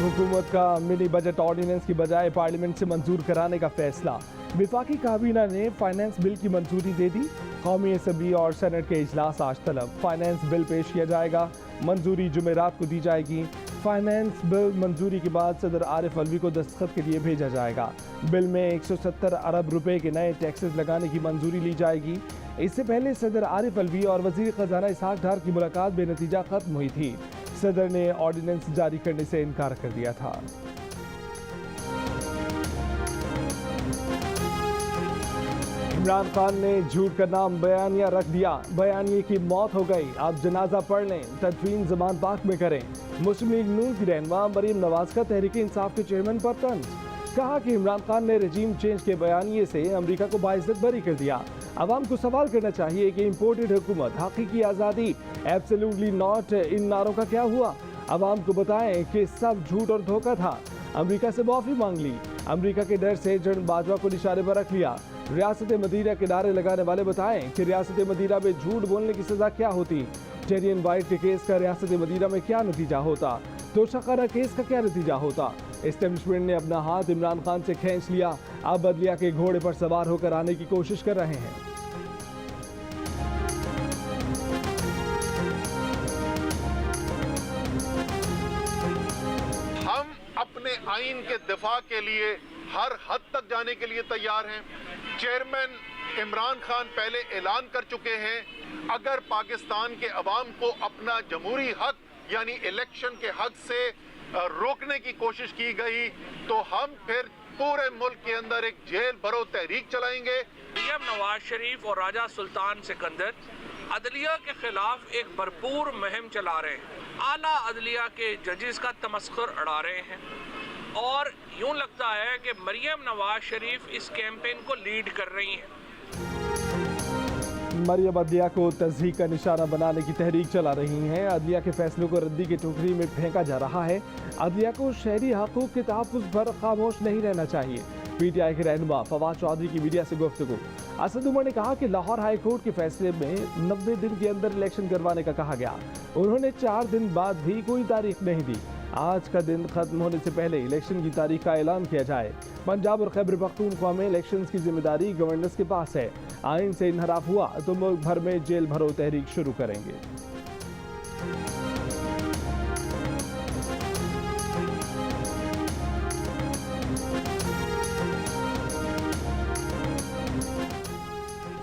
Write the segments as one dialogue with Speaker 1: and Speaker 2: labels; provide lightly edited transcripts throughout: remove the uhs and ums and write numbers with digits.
Speaker 1: हुकूमत का mini budget ordinance की बजाय पार्लियामेंट से मंजूर कराने का फैसला। विफाकी काबीना ने फाइनेंस बिल की मंजूरी दे दी। कौमी असम्बली और सेनेट के इजलास आज तलब। फाइनेंस बिल पेश किया जाएगा, मंजूरी जुमेरात को दी जाएगी। फाइनेंस बिल मंजूरी के बाद सदर आरिफ अलवी को दस्तखत के लिए भेजा जाएगा। बिल में 170 अरब रुपए के नए टैक्सेस लगाने की मंजूरी ली जाएगी। इससे पहले सदर आरिफ अलवी और वजीर खजाना इसहाक डार की मुलाकात बेनतीजा खत्म हुई थी। सदर ने ऑर्डिनेंस जारी करने से इनकार कर दिया था। इमरान खान ने झूठ का नाम बयानिया रख दिया। बयानिए की मौत हो गई, आप जनाजा पढ़ लें, तदफीन जमान पाक में करें। मुस्लिम लीग नून की रहनुमा मरीम नवाज का तहरीक इंसाफ के चेयरमैन पर तंज। कहा कि इमरान खान ने रजीम चेंज के बयानिए से अमरीका को बाइज्जत बरी कर दिया। अवाम को सवाल करना चाहिए कि इम्पोर्टेड हुकूमत, हकीकी आज़ादी, एब्सोल्युटली नॉट, इन नारों का क्या हुआ। अवाम को बताएं कि सब झूठ और धोखा था। अमरीका से माफी मांग ली। अमरीका के डर से जनरल बाजवा को निशाने पर रख लिया। रियासत मदीना के नारे लगाने वाले बताएं कि रियासत मदीना में झूठ बोलने की सजा क्या होती। टेरियन वाइट के केस का रियासत मदीना में क्या नतीजा होता। तोशाखाना केस का क्या नतीजा होता। एस्टेब्लिशमेंट ने अपना हाथ इमरान खान से खींच लिया। अब बदलिया के घोड़े पर सवार होकर आने की कोशिश कर रहे हैं।
Speaker 2: हम अपने आइन के दिफा के लिए हर हद तक जाने के लिए तैयार हैं। चेयरमैन इमरान खान पहले ऐलान कर चुके हैं, अगर पाकिस्तान के अवाम को अपना जमहूरी हक यानी इलेक्शन के हक से रोकने की कोशिश की गई तो हम फिर पूरे मुल्क के अंदर एक जेल भरो तहरीक चलाएंगे।
Speaker 3: मरियम नवाज शरीफ और राजा सुल्तान सिकंदर अदलिया के खिलाफ एक भरपूर मुहिम चला रहे हैं। आला अदलिया के जजेस का तमस्खुर उड़ा रहे हैं और यूं लगता है कि मरियम नवाज शरीफ इस कैंपेन को लीड कर रही हैं।
Speaker 1: मरियम अदलिया को तज़हीक का निशाना बनाने की तहरीक चला रही हैं। अदलिया के फैसलों को रद्दी की टोकरी में फेंका जा रहा है। अदलिया को शहरी हकूक़ के तहफ़्फ़ुज़ पर खामोश नहीं रहना चाहिए। PTI के रहनुमा फवाद चौधरी की मीडिया से गुफ्तगू। असद उमर ने कहा कि लाहौर हाई कोर्ट के फैसले में 90 दिन के अंदर इलेक्शन करवाने का कहा गया। उन्होंने 4 दिन बाद भी कोई तारीख नहीं दी। आज का दिन खत्म होने से पहले इलेक्शन की तारीख का ऐलान किया जाए। पंजाब और खैबर पख्तूनख्वा में इलेक्शंस की जिम्मेदारी गवर्नर्स के पास है। आइन से इनहराफ हुआ तो मुल्क भर में जेल भरो तहरीक शुरू करेंगे।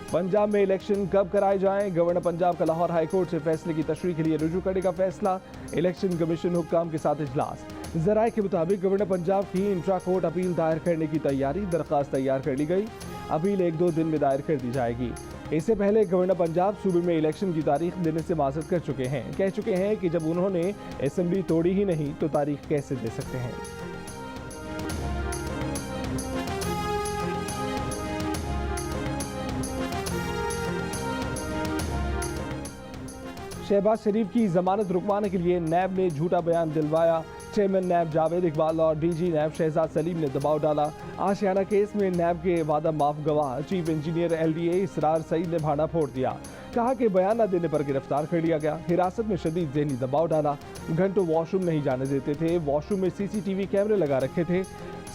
Speaker 1: पंजाब में इलेक्शन कब कराए जाएं, गवर्नर पंजाब का लाहौर हाई कोर्ट से फैसले की तशरीह के लिए रुजू करने का फैसला। इलेक्शन कमीशन हुक्काम के साथ इजलास। ज़राए के मुताबिक गवर्नर पंजाब की इंट्रा कोर्ट अपील दायर करने की तैयारी। दरख्वास्त तैयार कर ली गई। अपील 1-2 दिन में दायर कर दी जाएगी। इससे पहले गवर्नर पंजाब सूबे में इलेक्शन की तारीख देने से माजरत कर चुके हैं। कह चुके हैं कि जब उन्होंने असेंबली तोड़ी ही नहीं तो तारीख कैसे दे सकते हैं। शहबाज शरीफ की जमानत रुकवाने के लिए नैब ने झूठा बयान दिलवाया। चेयरमैन नैब जावेद इकबाल और DG नैब शहजाद सलीम ने दबाव डाला। आशियाना केस में नैब के वादा माफ गवाह चीफ इंजीनियर LDA इसरार सईद ने भाड़ा फोड़ दिया। कहा कि बयान न देने पर गिरफ्तार कर लिया गया। हिरासत में शदीद ज़हनी दबाव डाला। घंटों वॉशरूम नहीं जाने देते थे। वॉशरूम में CCTV कैमरे लगा रखे थे।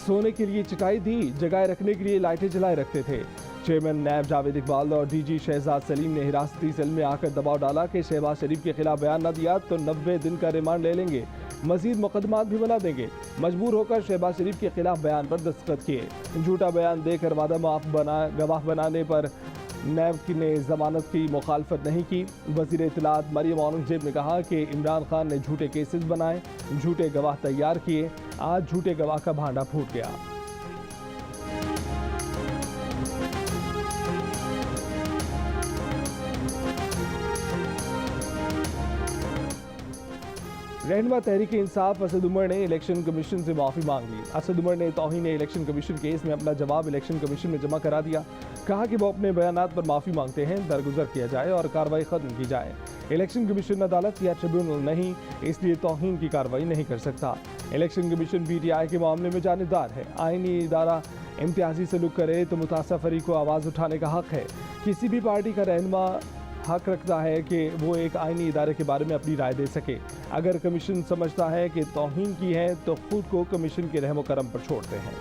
Speaker 1: सोने के लिए चटाई दी, जगाए रखने के लिए लाइटें जलाए रखते थे। चेयरमैन नैब जावेद इकबाल और DG शहजाद सलीम ने हिरासती सेल में आकर दबाव डाला कि शहबाज शरीफ के खिलाफ बयान न दिया तो 90 दिन का रिमांड ले लेंगे, मजीद मुकदमात भी बना देंगे। मजबूर होकर शहबाज शरीफ के खिलाफ बयान पर दस्तखत किए। झूठा बयान देकर वादा माफ गवाह बनाने पर नैब ने जमानत की मुखालफत नहीं की। वजीर इत्तलात मरियम औरंगजेब ने कहा कि इमरान खान ने झूठे केसेस बनाए, झूठे गवाह तैयार किए। आज झूठे गवाह का भांडा फूट गया। रहनुमा तहरीक इंसाफ असद उमर ने इलेक्शन कमीशन से माफ़ी मांग ली। असद उमर ने तौहीन इलेक्शन कमीशन केस में अपना जवाब इलेक्शन कमीशन में जमा करा दिया। कहा कि वो अपने बयानात पर माफ़ी मांगते हैं, दरगुजर किया जाए और कार्रवाई ख़त्म की जाए। इलेक्शन कमीशन अदालत या ट्रिब्यूनल नहीं, इसलिए तौहीन की कार्रवाई नहीं कर सकता। इलेक्शन कमीशन PTI के मामले में जानिबदार है। आईनी इदारा इम्तियाजी सलूक करे तो मुतासर फरीक को आवाज़ उठाने का हक है। किसी भी पार्टी का रहनुमा हक रखता है कि वो एक आईनी इदारे के बारे में अपनी राय दे सके। अगर कमीशन समझता है कि तौहीन की है तो खुद को कमीशन के रहमो करम पर छोड़ते हैं।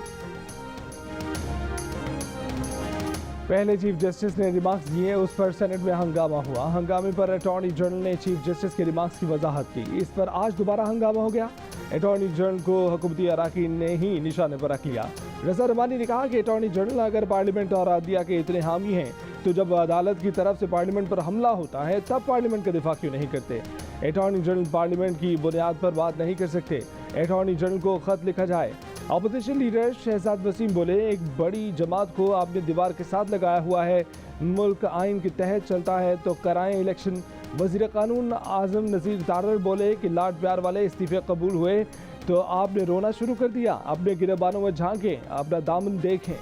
Speaker 1: पहले चीफ जस्टिस ने रिमार्क्स दिए, उस पर सेनेट में हंगामा हुआ। हंगामे पर अटॉर्नी जनरल ने चीफ जस्टिस के रिमार्क्स की वजाहत की। इस पर आज दोबारा हंगामा हो गया। अटॉर्नी जनरल को हुकूमती अराकीन ने ही निशाने पर रख लिया। रज़ा रमानी ने कहा कि अटॉर्नी जनरल अगर पार्लियामेंट और अदलिया के इतने हामी हैं तो जब अदालत की तरफ से पार्लियामेंट पर हमला होता है तब पार्लियामेंट का दिफा क्यों नहीं करते। अटॉर्नी जनरल पार्लियामेंट की बुनियाद पर बात नहीं कर सकते। अटॉर्नी जनरल को खत लिखा जाए। अपोजिशन लीडर शहजाद वसीम बोले, एक बड़ी जमात को आपने दीवार के साथ लगाया हुआ है। मुल्क आइन के तहत चलता है तो कराएं इलेक्शन। वजीर कानून आजम नज़ीर तारर बोले कि लाड प्यार वाले इस्तीफे कबूल हुए तो आपने रोना शुरू कर दिया। अपने गिरबानों में झांकें, अपना दामन देखें।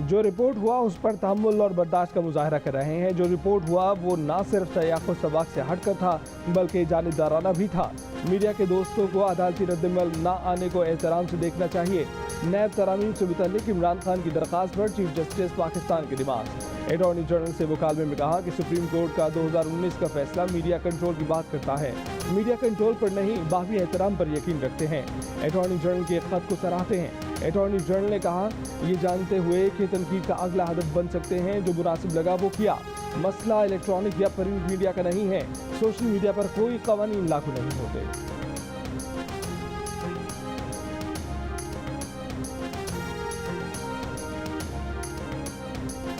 Speaker 1: जो रिपोर्ट हुआ उस पर तहम्मुल और बर्दाश्त का मुजाहरा कर रहे हैं। जो रिपोर्ट हुआ वो ना सिर्फ सयाक़ो सबाक से हटकर था बल्कि जानिबदाराना भी था। मीडिया के दोस्तों को अदालती रद्दमल ना आने को एहतराम से देखना चाहिए। नैब तरामीम से मुतल्लिक इमरान खान की दरख्वास्त पर चीफ जस्टिस पाकिस्तान के रिमार्क्स। अटॉर्नी जनरल से मुकालमे में कहा कि सुप्रीम कोर्ट का 2019 का फैसला मीडिया कंट्रोल की बात करता है। मीडिया कंट्रोल पर नहीं, बाकी एहतराम पर यकीन रखते हैं। अटॉर्नी जनरल के खत को सराहते हैं। अटॉर्नी जनरल ने कहा, ये जानते हुए कि तनकीद का अगला हदफ बन सकते हैं, जो मुनासिब लगा वो किया। मसला इलेक्ट्रॉनिक या प्रिंट मीडिया का नहीं है। सोशल मीडिया पर कोई कवानीन लागू नहीं होते।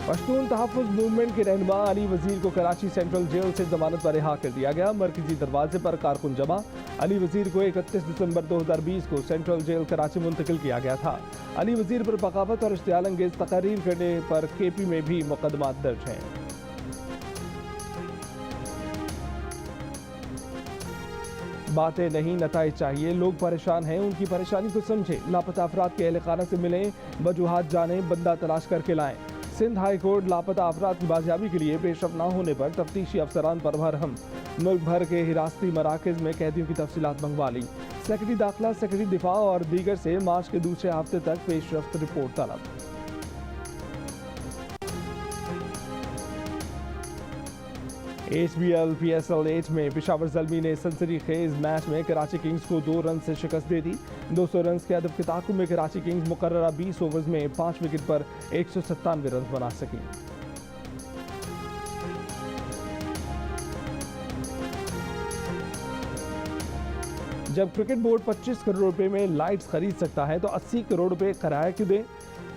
Speaker 1: पश्तून तहफ़्फ़ुज़ मूवमेंट के रहनुमा अली वज़ीर को कराची सेंट्रल जेल से जमानत पर रिहा कर दिया गया। मरकजी दरवाजे पर कारकुन जमा। अली वज़ीर को 31 दिसंबर 2020 को सेंट्रल जेल कराची मुंतकिल किया गया था। अली वज़ीर पर बगावत और इश्तियाल अंगेज़ तकरीर करने पर KP में भी मुकदमा दर्ज हैं। बातें नहीं, नताइज चाहिए। लोग परेशान हैं, उनकी परेशानी को समझें। लापता अफराद के अहल खाना से मिलें, वजूहात जानें, बंदा तलाश करके लाएं। सिंध हाई कोर्ट लापता अफराद की बाजियाबी के लिए पेशरफ न होने पर तफ्तीशी अफसरान पर बरहम। मुल्क भर के हिरासती मराकज़ में कैदियों की तफसीलात मंगवा ली। सेक्रेटरी दाखिला, सेक्रेटरी दिफा और दीगर से मार्च के दूसरे हफ्ते तक पेशरफ्त रिपोर्ट तलब। HBL PSL 8 में पेशावर ज़ल्मी ने सनसनी खेज मैच में कराची किंग्स को 2 रन से शिकस्त दे दी। 200 रन के अदब के ताक़ुब में कराची किंग्स मुकर्ररा 20 ओवर्स में 5 विकेट पर 197 रन बना सकी। जब क्रिकेट बोर्ड 25 करोड़ रुपए में लाइट्स खरीद सकता है तो 80 करोड़ रुपए किराया क्यों दे।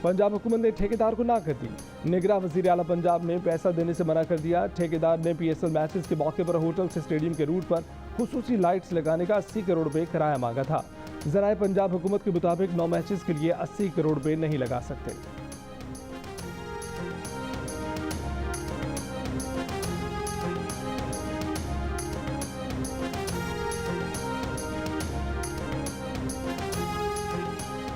Speaker 1: पंजाब हुकूमत ने ठेकेदार को ना कर दी। निगरां वज़ीर आला पंजाब ने पैसा देने से मना कर दिया। ठेकेदार ने PSL मैचेस के मौके पर होटल से स्टेडियम के रूट पर खुसूसी लाइट्स लगाने का 80 करोड़ रुपए किराया मांगा था। ज़राए पंजाब हुकूमत के मुताबिक 9 मैचेस के लिए 80 करोड़ रुपए नहीं लगा सकते।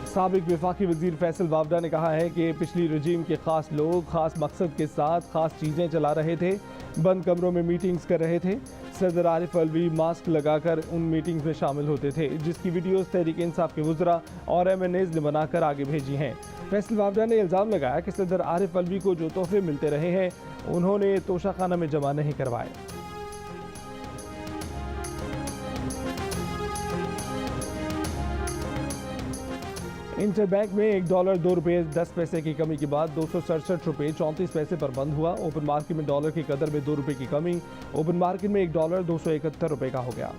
Speaker 1: साबिक वफाकी वजीर फैसल वावडा ने कहा है कि पिछली रजीम के खास लोग खास मकसद के साथ खास चीज़ें चला रहे थे, बंद कमरों में मीटिंग्स कर रहे थे। सदर आरिफ अलवी मास्क लगाकर उन मीटिंग्स में शामिल होते थे, जिसकी वीडियोस तहरीक इंसाफ के वज़रा और MNAs ने बनाकर आगे भेजी हैं। फैसल वावडा ने इल्ज़ाम लगाया कि सदर आरिफ अलवी को जो तोहफे मिलते रहे हैं उन्होंने तोशाखाना में जमा नहीं करवाए। इंटरबैंक में $1 2 रुपये 10 पैसे की कमी के बाद 267 रुपये 34 पैसे पर बंद हुआ। ओपन मार्केट में डॉलर की कदर में 2 रुपये की कमी। ओपन मार्केट में $1 271 रुपये का हो गया।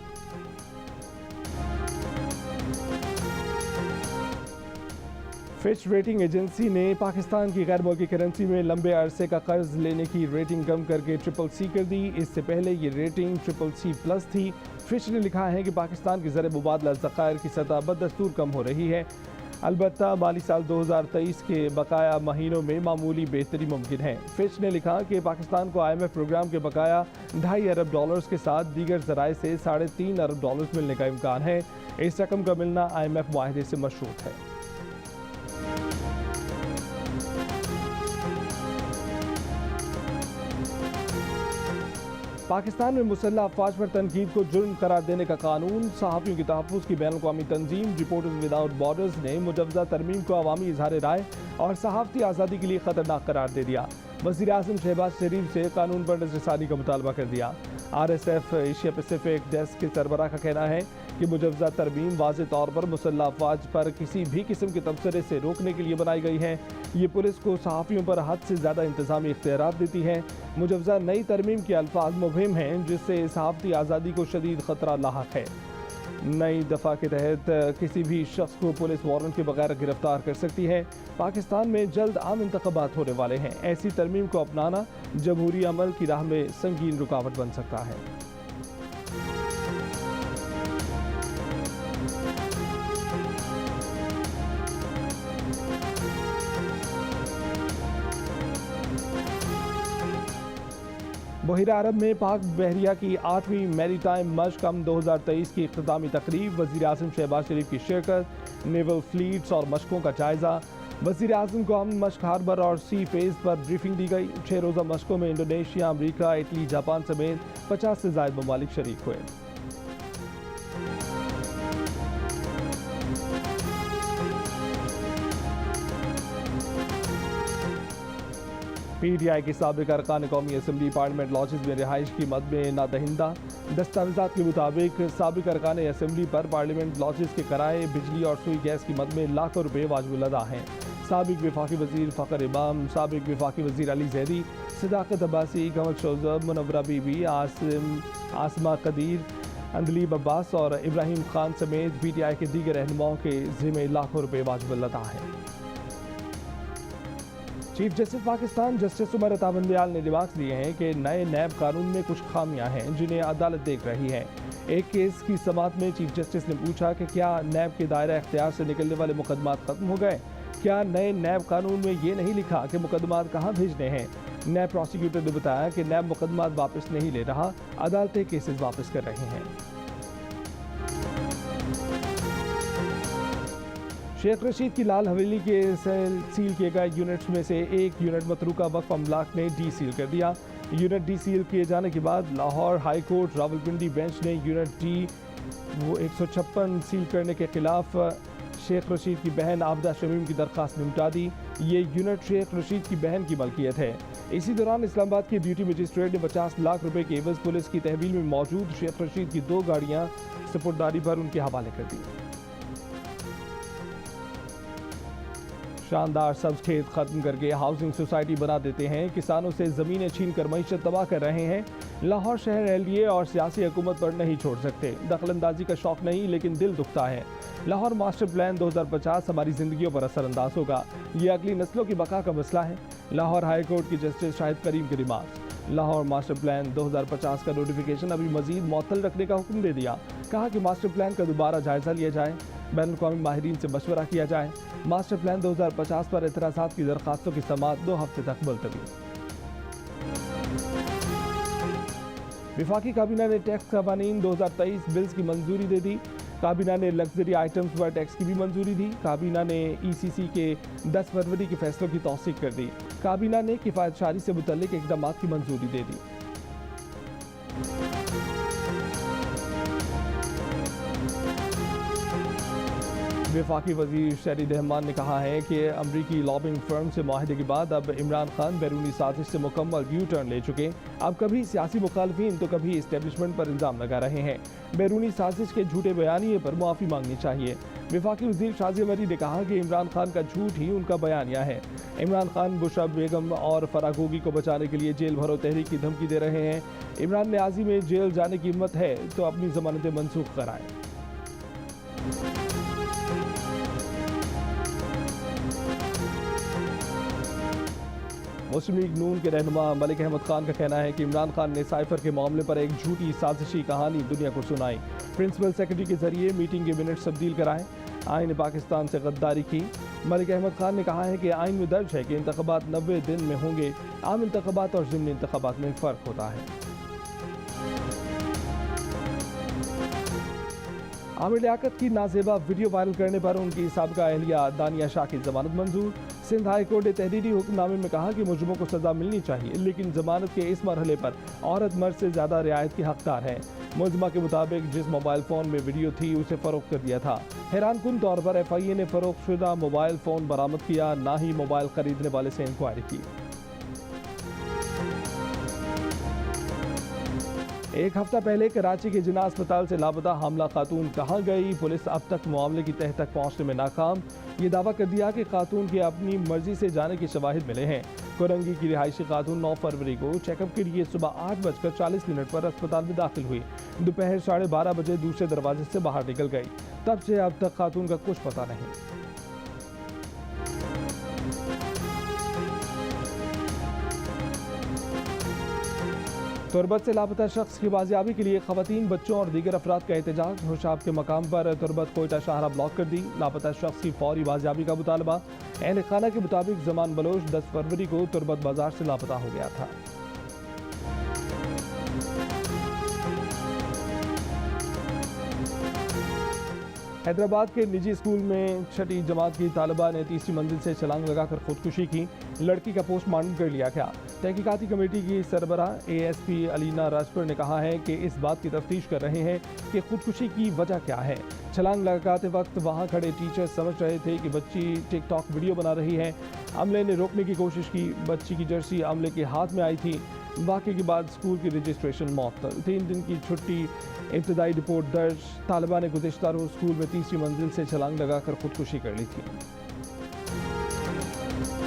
Speaker 1: फिच रेटिंग एजेंसी ने पाकिस्तान की गैर मुल्की करेंसी में लंबे अरसे का कर्ज लेने की रेटिंग कम करके CCC कर दी। इससे पहले ये रेटिंग CCC+ थी। फिच ने लिखा है कि पाकिस्तान की ज़र मुबादला ज़खायर की सतह बदस्तूर कम हो रही है। अलबत्ता माली साल 2023 के बकाया महीनों में मामूली बेहतरी मुमकिन है। फिच ने लिखा कि पाकिस्तान को IMF प्रोग्राम के बकाया $2.5 अरब के साथ दीगर ज़राए से $3.5 अरब मिलने का इम्कान है। इस रकम का मिलना IMF मुआहदे से मशरूत है। पाकिस्तान में मुसल्लह अफवाज पर तनकीद को जुर्म करार देने का कानून, सहाफ़ियों की तहफ़्फ़ुज़ की बैनुल-अक़वामी तंजीम रिपोर्टर्स विदाउट बॉर्डर्स ने मुजव्वज़ा तरमीम को अवामी इज़हार राय और सहाफ़ती आज़ादी के लिए ख़तरनाक करार दे दिया। वज़ीर आज़म शहबाज शरीफ से कानून पर नज़रसानी का मुतालबा कर दिया। RSF एशिया पैसिफिक डेस्क के सरबराह का कहना है कि मुजव्वज़ा तरमीम वाज़े तौर पर मुसल्लह अफवाज पर किसी भी किस्म के तबसरे से रोकने के लिए बनाई गई है। ये पुलिस को सहाफ़ियों पर हद से ज़्यादा इंतज़ामी इख्तियारात देती है। मुजव्वज़ा नई तरमीम के अल्फाज मुबहिम हैं, जिससे सहाफ़ती आज़ादी को शदीद ख़तरा लाहक है। नई दफ़ा के तहत किसी भी शख्स को पुलिस वारंट के बगैर गिरफ्तार कर सकती है। पाकिस्तान में जल्द आम इंतख़ाबात होने वाले हैं। ऐसी तरमीम को अपनाना जमहूरी अमल की राह में संगीन रुकावट बन सकता है। बहिरा अरब में पाक बहरिया की 8वीं मैरीटाइम मशक़ 2023 की इख्तितामी तकरीब, वज़ीर आज़म शहबाज शरीफ की शिरकत, नेवल फ्लीट्स और मशक़ों का जायज़ा। वज़ीर आज़म को अमन मशक़ हार्बर और सी फेज़ पर ब्रीफिंग दी गई। 6 रोज़ा मशक़ों में इंडोनेशिया, अमरीका, इटली, जापान समेत 50 से ज़ायद ममालिक शरीक हुए। PTI के साबिक़ अरकान कौमी असम्बली पार्लियामेंट लॉजेस में रिहाइश की मद में नादहिंदा। दस्तावेज़ात के मुताबिक साबिक़ अरकान असम्बली पर पार्लियामेंट लॉजेस के किराए, बिजली और सुई गैस की मद में लाखों रुपये वाजिब अदा हैं। साबिक़ वफाकी वज़ीर फ़खर इमाम, साबिक़ वफाकी वज़ीर अली ज़ैदी, सदाकत अब्बासी, कमल शोज़ब, मुनव्वरा बीबी, आसमा कदीर, अंदलीब अब्बास और इब्राहिम खान समेत PTI के दीगर रहनुमाओं के ज़िम्मे लाखों रुपये वाजिब अदा हैं। Chief justice Pakistan justice Umar Ata Bandial ने रिमार्क्स दिए हैं कि नए नैब कानून में कुछ खामियां हैं जिन्हें अदालत देख रही है। एक केस की समाअत में चीफ जस्टिस ने पूछा कि क्या नैब के दायरा इख्तियार से निकलने वाले मुकदमात खत्म हो गए? क्या नए नैब कानून में ये नहीं लिखा कि मुकदमात कहाँ भेजने हैं? नैब प्रोसिक्यूटर ने बताया कि नैब मुकदमात वापस नहीं ले रहा, अदालतें केसेस वापस कर रही हैं। शेख रशीद की लाल हवेली के सील किए गए यूनिट्स में से एक यूनिट मतरूका वक्फ अमलाक ने डी सील कर दिया। यूनिट डी सील किए जाने के बाद Lahore high court Rawalpindi bench ने यूनिट डी 156 सील करने के खिलाफ शेख रशीद की बहन आबदा शमीम की दरख्वास्त निपटा दी। ये यूनिट शेख रशीद की बहन की मलकियत है। इसी दौरान इस्लामाबाद के ड्यूटी मजिस्ट्रेट ने 50 लाख रुपए के एवज पुलिस की तहवील में मौजूद शेख रशीद की 2 गाड़ियां सपुर्दारी पर उनके हवाले कर दी। शानदार सब्ज खेत खत्म करके हाउसिंग सोसाइटी बना देते हैं, किसानों से ज़मीनें छीन कर मईशत तबाह कर रहे हैं। लाहौर शहर LDA और सियासी हुकूमत पर नहीं छोड़ सकते। दखलंदाजी का शौक नहीं, लेकिन दिल दुखता है। लाहौर मास्टर प्लान 2050 हमारी ज़िंदगियों पर असरअंदाज होगा। ये अगली नस्लों की बका का मसला है। लाहौर हाई कोर्ट की जस्टिस शाहिद करीम की रिमार्क्स। लाहौर मास्टर प्लान 2050 का नोटिफिकेशन अभी मजीद मअतल रखने का हुक्म दे दिया। कहा कि मास्टर प्लान का दोबारा जायजा लिया जाए, बैनुल-अक़वामी माहिरीन से मशवरा किया जाए। मास्टर प्लान 2050 पर एतराज़ात की दरख्वास्तों की समाअत 2 हफ्ते तक मुलतवी। वफाकी काबीना ने टैक्स क़वानीन 2023 बिल्स की मंजूरी दे दी। काबीना ने लग्जरी आइटम्स पर टैक्स की भी मंजूरी दी। काबीना ने ECC के 10 फरवरी के फैसलों की तौसीक कर दी। काबीना ने किफ़ायतशारी से मुतल्लिक इक़दामात की मंजूरी दे दी। वफाकी वज़ीर शरीद रहमान ने कहा है कि अमरीकी लॉबिंग फर्म से मुआहदे के बाद अब इमरान खान बैरूनी साजिश से मुकम्मल यू टर्न ले चुके। अब कभी सियासी मुखालफिन तो कभी इस्टेब्लिशमेंट पर इल्ज़ाम लगा रहे हैं। बैरूनी साजिश के झूठे बयानिए पर मुआफ़ी मांगनी चाहिए। वफाकी वज़ीर शाज़िया मरी ने कहा कि इमरान खान का झूठ ही उनका बयानिया है। इमरान खान बुशरा बेगम और फरागोगी को बचाने के लिए जेल भरो तहरीक की धमकी दे रहे हैं। इमरान न्याजी में जेल जाने की हिम्मत है तो अपनी ज़मानतें मनसूख कराएं। मुस्लिम लीग नून के रहनुमा मलिक अहमद खान का कहना है कि इमरान खान ने साइफर के मामले पर एक झूठी साजिशी कहानी दुनिया को सुनाई। प्रिंसिपल सेक्रेटरी के जरिए मीटिंग के मिनट्स तब्दील कराए। आइन पाकिस्तान से गद्दारी की। मलिक अहमद खान ने कहा है कि आइन में दर्ज है कि इंतखाबात 90 दिन में होंगे। आम इंतखाबात और ज़िमनी इंतखाबात में फ़र्क होता है। आमिर लियाकत की नाजेबा वीडियो वायरल करने पर उनकी साबिका अहलिया दानिया शाह की जमानत मंजूर। सिंध हाई कोर्ट ने तहरीरी हुक्मनामे में कहा कि मुजरिमों को सजा मिलनी चाहिए, लेकिन जमानत के इस मरहले पर औरत मर्द से ज्यादा रियायत की हकदार है। मुलजिमा के मुताबिक जिस मोबाइल फ़ोन में वीडियो थी उसे फरोख्त कर दिया था। हैरानकुन तौर पर FIA ने फरोख्त शुदा मोबाइल फ़ोन बरामद किया, ना ही मोबाइल खरीदने वाले से इंक्वायरी की। एक हफ्ता पहले कराची के जिन्ना अस्पताल से लापता हामला खातून कहाँ गई? पुलिस अब तक मामले की तह तक पहुँचने में नाकाम। ये दावा कर दिया कि खातून के अपनी मर्जी से जाने के शवाहिद मिले हैं। कोरंगी की रिहायशी खातून 9 फरवरी को चेकअप के लिए सुबह 8:40 पर अस्पताल में दाखिल हुई। दोपहर 12:30 बजे दूसरे दरवाजे से बाहर निकल गई। तब से अब तक खातून का कुछ पता नहीं। तुरबत से लापता शख्स की बाजियाबी के लिए खवातीन, बच्चों और दीगर अफराद का एहतजाज। होशाब के मकाम पर तुरबत कोयटा शाहरा ब्लॉक कर दी। लापता शख्स की फौरी बाजियाबी का मुतालबा। अहल खाना के मुताबिक जमान बलोच 10 फरवरी को तुरबत बाजार से लापता हो गया था। हैदराबाद के निजी स्कूल में 6ठी जमात की तालिबा ने तीसरी मंजिल से छलांग लगाकर खुदकुशी की। लड़की का पोस्टमार्टम कर लिया गया। तहकीकाती कमेटी की सरबराह ASP अलीना राजपुर ने कहा है कि इस बात की तफ्तीश कर रहे हैं कि खुदकुशी की वजह क्या है। छलांग लगाते वक्त वहां खड़े टीचर्स समझ रहे थे कि बच्ची टिकटॉक वीडियो बना रही है। अमले ने रोकने की कोशिश की। बच्ची की जर्सी अमले के हाथ में आई थी। वाक़े के बाद स्कूल की रजिस्ट्रेशन मअतल। 3 दिन की छुट्टी। इब्तदाई रिपोर्ट दर्ज। तालिबा ने गुज़िश्ता रोज़ स्कूल में तीसरी मंजिल से छलांग लगाकर खुदकुशी कर ली थी।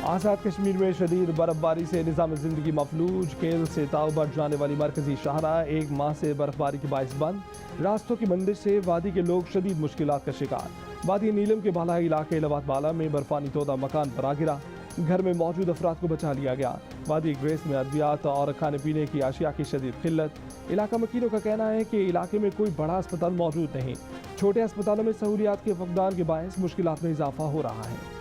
Speaker 1: आज़ाद कश्मीर में शदीद बर्फबारी से निज़ाम ज़िंदगी मफलूज। केल से ताव बढ़ जाने वाली मरकजी शाहराह 1 माह से बर्फबारी के बायस बंद। रास्तों की बंदिश से वादी के लोग शदीद मुश्किलात का शिकार। वादी नीलम के बालाई इलाके लवात बाला में बर्फानी तोदा मकान पर आ गिरा। घर में मौजूद अफराद को बचा लिया गया। वादी ग्रेस में अद्वियात और खाने पीने की अशिया की शदीद किल्लत। इलाका मकीनों का कहना है कि इलाके में कोई बड़ा अस्पताल मौजूद नहीं। छोटे अस्पतालों में सहूलियात के फकदान के बायस मुश्किलात में इजाफा हो रहा है।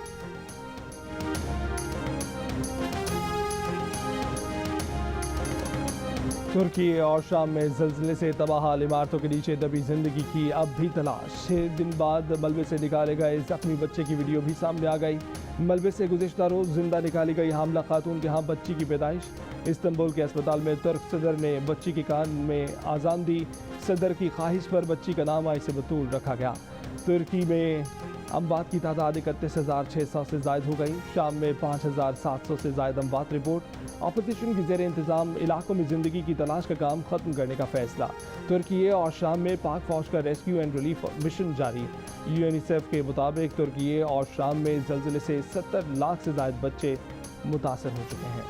Speaker 1: तुर्की और शाम में ज़लज़ले से तबाह इमारतों के नीचे दबी जिंदगी की अब भी तलाश। 6 दिन बाद मलबे से निकाले गए जख्मी बच्चे की वीडियो भी सामने आ गई। मलबे से गुज़िश्ता रोज़ जिंदा निकाली गई हामला खातून के यहाँ बच्ची की पैदाइश। इस्तांबुल के अस्पताल में तुर्क सदर ने बच्ची के कान में आज़ान दी। सदर की ख्वाहिश पर बच्ची का नाम आयशा बतूल रखा गया। तुर्की में अमवात की तादाद 31,600 से ज़ायद हो गई। शाम में 5,700 से ज़ायद अमवात रिपोर्ट। अपोजिशन की ज़ेर इंतज़ाम इलाकों में ज़िंदगी की तलाश का काम ख़त्म करने का फैसला। तुर्की और शाम में पाक फ़ौज का रेस्क्यू एंड रिलीफ मिशन जारी। UNICEF के मुताबिक तुर्की और शाम में ज़लज़ले से 70 लाख से ज़ायद बच्चे मुतासर हो चुके हैं।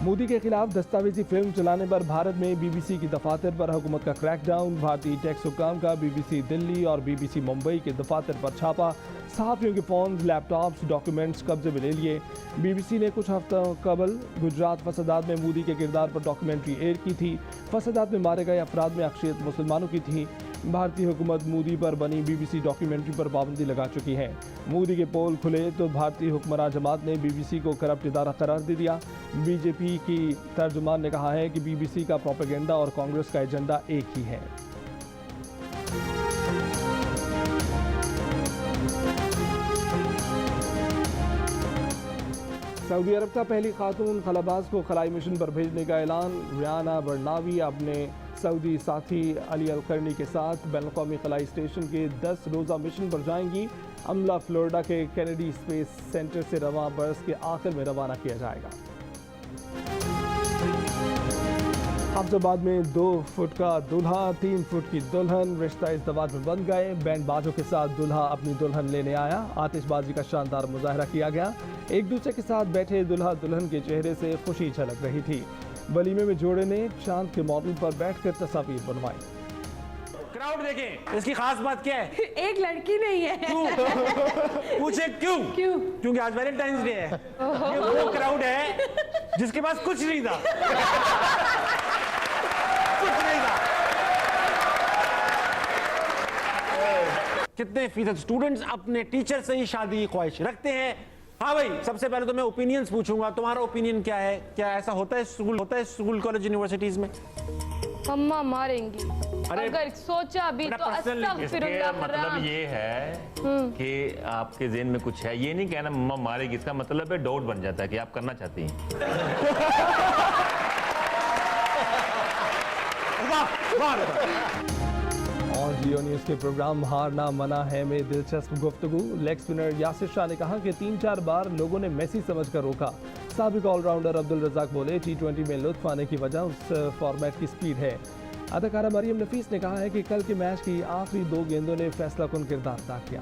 Speaker 1: मोदी के खिलाफ दस्तावेजी फिल्म चलाने पर भारत में BBC की दफातर पर हुकूमत का क्रैकडाउन। भारतीय टैक्स हुक्काम का BBC दिल्ली और BBC मुंबई के दफातर पर छापा। सहाफ़ियों के फ़ोन, लैपटॉप्स, डॉक्यूमेंट्स कब्जे में ले लिए। BBC ने कुछ हफ्तों कबल गुजरात फसादात में मोदी के किरदार पर डॉक्यूमेंट्री एयर की थी। फसादात में मारे गए अफराद में अक्सरियत मुसलमानों की थी। भारतीय हुकूमत मोदी पर बनी BBC डॉक्यूमेंट्री पर पाबंदी लगा चुकी है। मोदी के पोल खुले तो भारतीय हुक्मरान जमात ने BBC को करप्ट इदारा करार दे दिया। BJP की तर्जुमान ने कहा है कि BBC का प्रोपेगेंडा और कांग्रेस का एजेंडा एक ही है। सऊदी अरब का पहली खातून खलाबाज को खलाई मिशन पर भेजने का ऐलान। रियाना बरनावी अपने सऊदी साथी अली अलकरनी के साथ बैनुल-अक़वामी खलाई स्टेशन के 10 रोज़ा मिशन पर जाएंगी। अमला फ्लोरिडा के कैनेडी स्पेस सेंटर से रवां बरस के आखिर में रवाना किया जाएगा। अब्दाबाद में 2 फुट का दूल्हा 3 फुट की दुल्हन, रिश्ता इस दवात में बन गए। बैंड बाजों के साथ दूल्हा अपनी दुल्हन लेने आया। आतिशबाजी का शानदार मुजाहरा किया गया। एक दूसरे के साथ बैठे दूल्हा दुल्हन के चेहरे से खुशी झलक रही थी। वलीमे में जोड़े ने चांद के मॉडल पर बैठकर तस्वीर बनवाई।
Speaker 4: क्राउड देखें, इसकी खास बात क्या है?
Speaker 5: एक लड़की नहीं है।
Speaker 4: क्यों? पूछे क्यों? क्योंकि आज वैलेंटाइंस डे है। ये वो क्राउड है जिसके पास कुछ नहीं था। कुछ नहीं था। कितने फीसद स्टूडेंट्स अपने टीचर से ही शादी की ख्वाहिश रखते हैं? हाँ भाई, सबसे पहले तो मैं ओपिनियंस पूछूंगा। तुम्हारा ओपिनियन क्या है? क्या ऐसा होता है स्कूल कॉलेज यूनिवर्सिटीज में?
Speaker 5: मम्मा मारेंगी। अगर सोचा भी तो अस्तगफिरुल्लाह
Speaker 6: मतलब ये है कि आपके ज़हन में कुछ है, ये नहीं कहना मम्मा मारेगी, इसका मतलब है डाउट बन जाता है कि आप करना चाहती हैं।
Speaker 1: और जियो न्यूज़ के प्रोग्राम हारना मना है में दिलचस्प गुफ्तगू। लेग स्पिनर यासिर शाह ने कहा कि 3-4 बार लोगों ने मेसी समझकर रोका। साबिक ऑलराउंडर अब्दुल रज़ाक बोले T20 में लुत्फ आने की वजह उस फॉर्मेट की स्पीड है। अदाकारा मरियम नफीस ने कहा है कि कल के मैच की आखिरी 2 गेंदों ने फैसला कुन किरदार अदा किया।